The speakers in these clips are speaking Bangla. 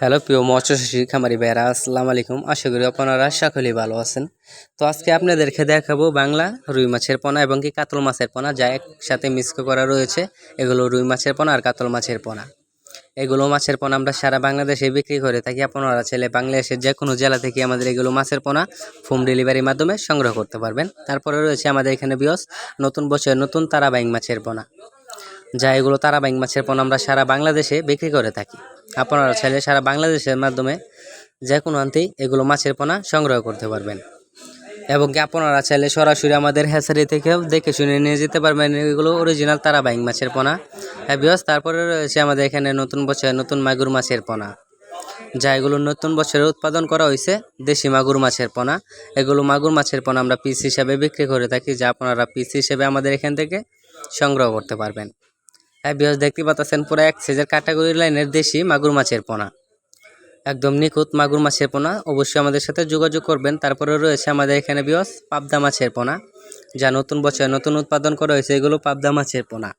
হ্যালো প্রিয় মৎস্যচাষী খামারি ভাইয়েরা, আসসালামু আলাইকুম। আশা করি আপনারা সকলেই ভালো আছেন। তো আজকে আপনাদেরকে দেখাবো বাংলা রুই মাছের পোনা এবং কি কাতল মাছের পোনা, যা একসাথে মিক্স করা রয়েছে। এগুলো রুই মাছের পোনা আর কাতল মাছের পোনা। এগুলো মাছের পোনা আমরা সারা বাংলাদেশে বিক্রি করে থাকি। আপনারা চাইলে বাংলাদেশের যে কোনো জেলা থেকে আমাদের এগুলো মাছের পোনা হোম ডেলিভারির মাধ্যমে সংগ্রহ করতে পারবেন। তারপরে রয়েছে আমাদের এখানে নতুন বছরের নতুন তারাবাইং মাছের পোনা, যা এগুলো তারাবাইং মাছের পোনা আমরা সারা বাংলাদেশে বিক্রি করে থাকি। আপনারা চাইলে সারা বাংলাদেশের মাধ্যমে যে কোনো আনতেই এগুলো মাছের পোনা সংগ্রহ করতে পারবেন, এবং কি আপনারা চাইলে সরাসরি আমাদের হ্যাচারি থেকেও দেখে শুনে নিয়ে যেতে পারবেন এগুলো অরিজিনাল তারাবাইং মাছের পোনা। তারপরে রয়েছে আমাদের এখানে নতুন বছরের নতুন মাগুর মাছের পোনা, যা এগুলো নতুন বছরে উৎপাদন করা হয়েছে দেশি মাগুর মাছের পোনা। এগুলো মাগুর মাছের পোনা আমরা পিস হিসাবে বিক্রি করে থাকি, যা আপনারা পিস হিসেবে আমাদের এখান থেকে সংগ্রহ করতে পারবেন। দেখতে পাচ্ছেন পুরো এক সাইজের ক্যাটাগরি লাইনের দেশি মাগুর মাছের পোনা, একদম নিখুঁত মাগুর মাছের পোনা। অবশ্যই আমাদের সাথে যোগাযোগ করবেন। তারপরে রয়েছে আমাদের এখানে পাবদা মাছের পোনা, যা নতুন বছরে নতুন উৎপাদন করা হয়েছে। এগুলো পাবদা মাছের পোনা।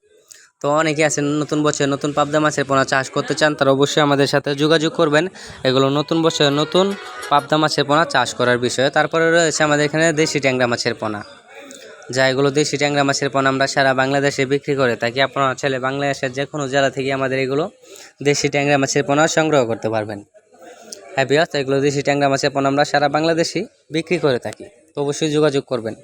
তো অনেকে আছেন নতুন বছরে নতুন পাবদা মাছের পোনা চাষ করতে চান, তারা অবশ্যই আমাদের সাথে যোগাযোগ করবেন এগুলো নতুন বছরে নতুন পাবদা মাছের পোনা চাষ করার বিষয়ে। তারপরে রয়েছে আমাদের এখানে দেশি ট্যাংরা মাছের পোনা, যা এগুলো দেশি ট্যাংরা মাছের পোনা আমরা সারা বাংলাদেশে বিক্রি করে থাকি। আপনারা চাইলে বাংলাদেশের যে কোনো জেলা থেকে আমাদের এগুলো দেশি ট্যাংরা মাছের পোনা সংগ্রহ করতে পারবেন। এগুলো দেশি ট্যাংরা মাছের পোনা আমরা সারা বাংলাদেশে বিক্রি করে থাকি। তো অবশ্যই যোগাযোগ করবেন।